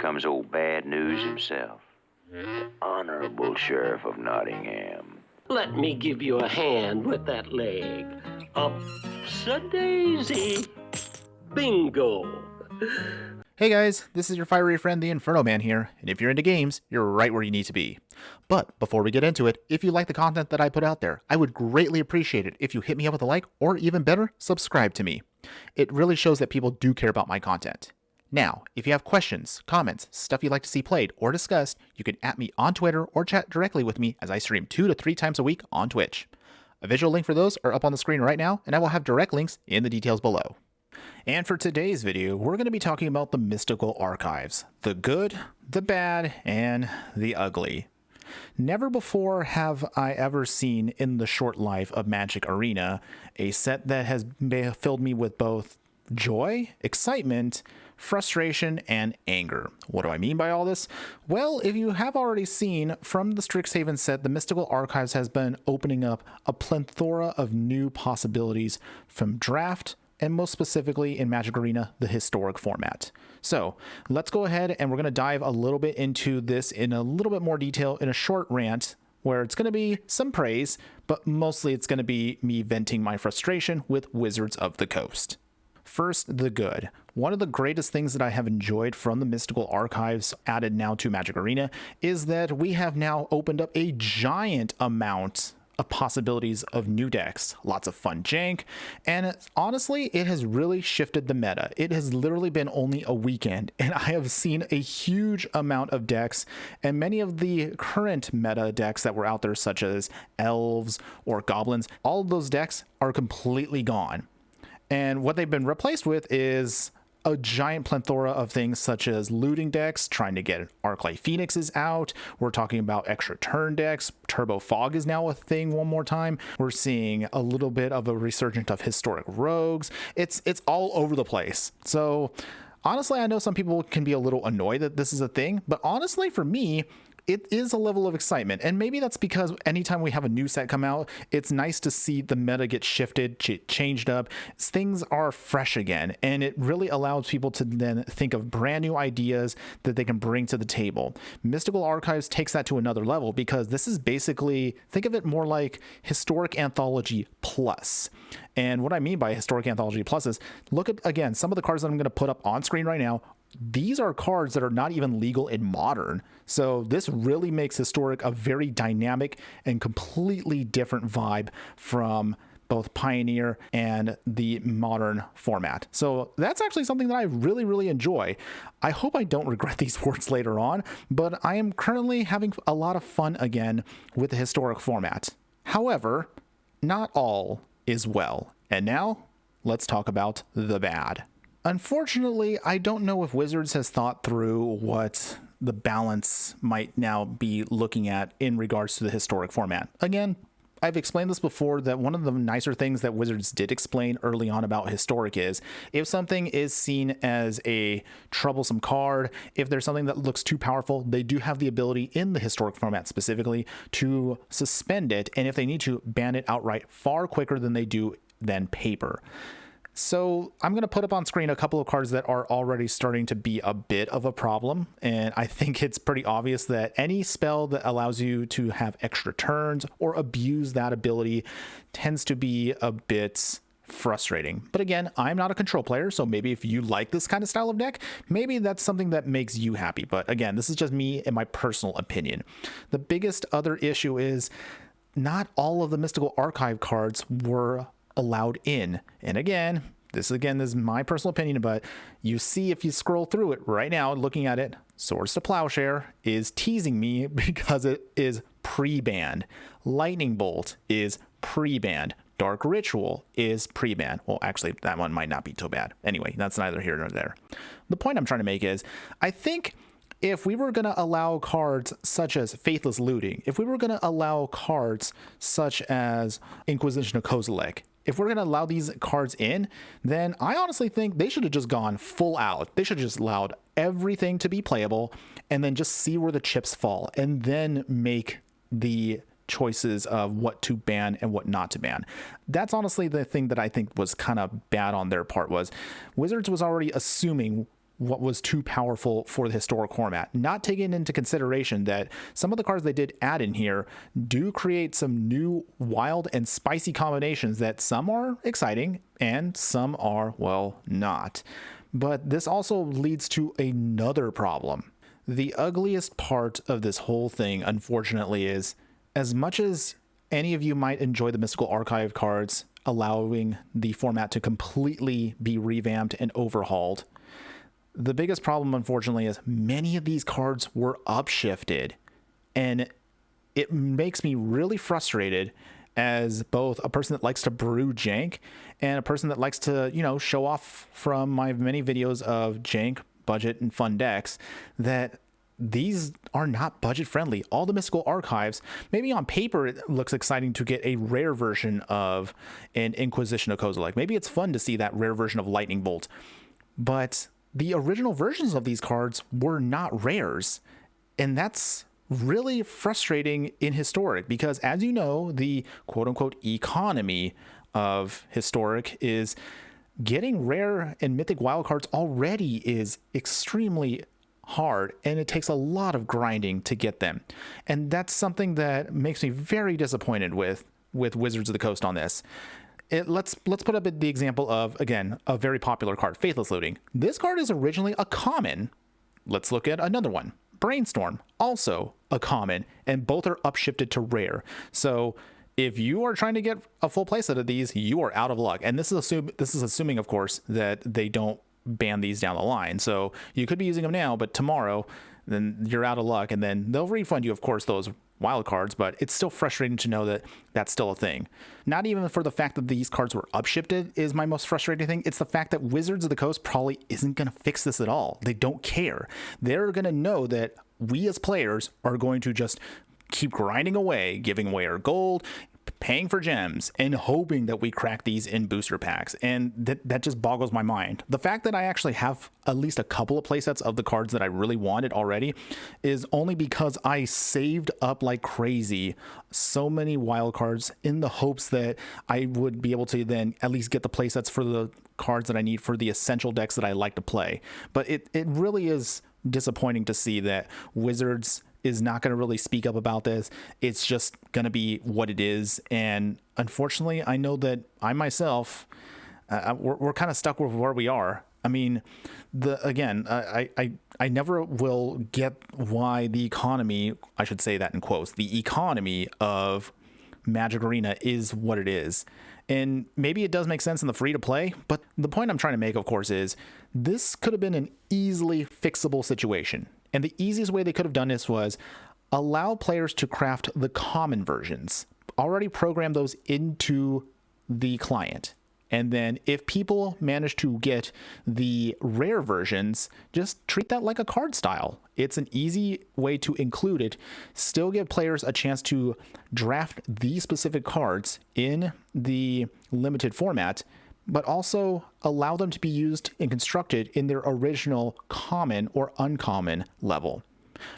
comes old Bad News himself, Honorable Sheriff of Nottingham. Let me give you a hand with that leg. Ups-a-daisy. Bingo. Hey guys, this is your fiery friend the Inferno Man here, and if you're into games, you're right where you need to be. But before we get into it, if you like the content that I put out there, I would greatly appreciate it if you hit me up with a like, or even better, subscribe to me. It really shows that people do care about my content. Now, if you have questions, comments, stuff you'd like to see played or discussed, you can @ me on Twitter or chat directly with me as I stream 2 to 3 times a week on Twitch. A visual link for those are up on the screen right now, and I will have direct links in the details below. And for today's video, we're going to be talking about the Mystical Archives, the good, the bad, and the ugly. Never before have I ever seen in the short life of Magic Arena a set that has filled me with both joy, excitement, frustration, and anger. What do I mean by all this? Well, if you have already seen from the Strixhaven set, the Mystical Archives has been opening up a plethora of new possibilities from draft, and most specifically in Magic Arena, the historic format. So let's go ahead and we're going to dive a little bit into this in a little bit more detail in a short rant where it's going to be some praise, but mostly it's going to be me venting my frustration with Wizards of the Coast. First, the good. One of the greatest things that I have enjoyed from the Mystical Archives added now to Magic Arena is that we have now opened up a giant amount of possibilities of new decks, lots of fun jank, and honestly, it has really shifted the meta. It has literally been only a weekend, and I have seen a huge amount of decks, and many of the current meta decks that were out there, such as elves or goblins, all of those decks are completely gone. And what they've been replaced with is a giant plethora of things such as looting decks, trying to get Arclight Phoenixes out. We're talking about extra turn decks. Turbo Fog is now a thing one more time. We're seeing a little bit of a resurgence of historic rogues. It's all over the place. So honestly, I know some people can be a little annoyed that this is a thing, but honestly for me, it is a level of excitement, and maybe that's because anytime we have a new set come out, it's nice to see the meta get shifted, changed up. Things are fresh again, and it really allows people to then think of brand new ideas that they can bring to the table. Mystical Archives takes that to another level because this is basically, think of it more like Historic Anthology Plus. And what I mean by Historic Anthology Plus is, look at, again, some of the cards that I'm going to put up on screen right now. These are cards that are not even legal in Modern. So this really makes Historic a very dynamic and completely different vibe from both Pioneer and the Modern format. So that's actually something that I really, really enjoy. I hope I don't regret these words later on, but I am currently having a lot of fun again with the Historic format. However, not all is well. And now let's talk about the bad. Unfortunately, I don't know if Wizards has thought through what the balance might now be looking at in regards to the historic format. Again, I've explained this before, that one of the nicer things that Wizards did explain early on about historic is if something is seen as a troublesome card, if there's something that looks too powerful, they do have the ability in the historic format specifically to suspend it, and if they need to, ban it outright far quicker than they do than paper. So I'm going to put up on screen a couple of cards that are already starting to be a bit of a problem. And I think it's pretty obvious that any spell that allows you to have extra turns or abuse that ability tends to be a bit frustrating. But again, I'm not a control player, so maybe if you like this kind of style of deck, maybe that's something that makes you happy. But again, this is just me and my personal opinion. The biggest other issue is not all of the Mystical Archive cards were allowed in. And again, this is my personal opinion, but you see if you scroll through it right now, looking at it, Swords to Plowshare is teasing me because it is pre-banned. Lightning Bolt is pre-banned. Dark Ritual is pre-banned. Well, actually, that one might not be so bad. Anyway, that's neither here nor there. The point I'm trying to make is, I think if we were going to allow cards such as Faithless Looting, if we were going to allow cards such as Inquisition of Kozilek, if we're going to allow these cards in, then I honestly think they should have just gone full out. They should have just allowed everything to be playable and then just see where the chips fall and then make the choices of what to ban and what not to ban. That's honestly the thing that I think was kind of bad on their part. Was Wizards was already assuming what was too powerful for the historic format, not taking into consideration that some of the cards they did add in here do create some new wild and spicy combinations that some are exciting and some are, well, not. But this also leads to another problem. The ugliest part of this whole thing, unfortunately, is as much as any of you might enjoy the Mystical Archive cards, allowing the format to completely be revamped and overhauled, the biggest problem, unfortunately, is many of these cards were upshifted, and it makes me really frustrated as both a person that likes to brew jank and a person that likes to, show off from my many videos of jank, budget, and fun decks, that these are not budget friendly. All the Mystical Archives, maybe on paper it looks exciting to get a rare version of an Inquisition of Kozilek. Maybe it's fun to see that rare version of Lightning Bolt, but the original versions of these cards were not rares, and that's really frustrating in Historic, because as you know, the quote-unquote economy of Historic is getting rare and mythic wildcards already is extremely hard, and it takes a lot of grinding to get them. And that's something that makes me very disappointed with Wizards of the Coast on this. Let's put up the example of, again, a very popular card, Faithless Looting. This card is originally a common. Let's look at another one, Brainstorm, also a common, and both are upshifted to rare. So if you are trying to get a full playset of these, you are out of luck. And this is assuming, of course, that they don't ban these down the line. So you could be using them now, but tomorrow, then you're out of luck, and then they'll refund you, of course, those wild cards, but it's still frustrating to know that that's still a thing. Not even for the fact that these cards were upshifted is my most frustrating thing. It's the fact that Wizards of the Coast probably isn't going to fix this at all. They don't care. They're going to know that we as players are going to just keep grinding away, giving away our gold, paying for gems, and hoping that we crack these in booster packs. And that just boggles my mind. The fact that I actually have at least a couple of playsets of the cards that I really wanted already is only because I saved up like crazy so many wild cards in the hopes that I would be able to then at least get the playsets for the cards that I need for the essential decks that I like to play. But it really is disappointing to see that Wizards is not going to really speak up about this. It's just going to be what it is. And unfortunately, I know that I myself, we're kind of stuck with where we are. I mean, I never will get why the economy, I should say that in quotes, the economy of Magic Arena is what it is. And maybe it does make sense in the free to play, but the point I'm trying to make, of course, is this could have been an easily fixable situation. And the easiest way they could have done this was allow players to craft the common versions, already program those into the client. And then if people manage to get the rare versions, just treat that like a card style. It's an easy way to include it, still give players a chance to draft these specific cards in the limited format, but also allow them to be used and constructed in their original common or uncommon level.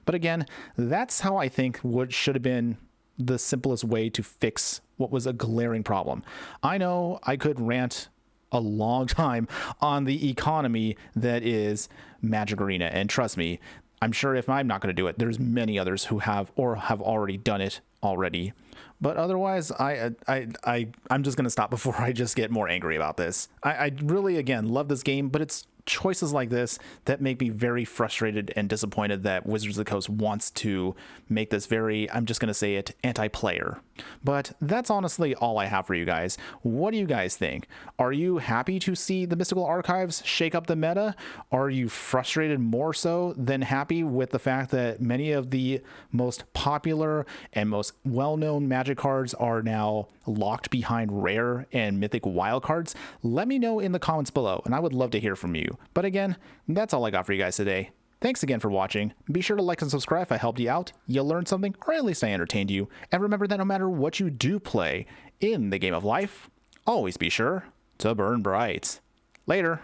But again, that's how I think what should have been the simplest way to fix what was a glaring problem. I know I could rant a long time on the economy that is Magic Arena, and trust me, I'm sure if I'm not going to do it, there's many others who have or have already done it already. But otherwise, I'm just going to stop before I just get more angry about this. I really, again, love this game, but it's choices like this that make me very frustrated and disappointed that Wizards of the Coast wants to make this very, I'm just going to say it, anti-player. But that's honestly all I have for you guys. What do you guys think? Are you happy to see the Mystical Archives shake up the meta? Are you frustrated more so than happy with the fact that many of the most popular and most well-known Magic cards are now locked behind rare and mythic wild cards? Let me know in the comments below, and I would love to hear from you. But again, that's all I got for you guys today. Thanks again for watching. Be sure to like and subscribe if I helped you out, you learned something, or at least I entertained you. And remember that no matter what you do play in the game of life, always be sure to burn bright. Later.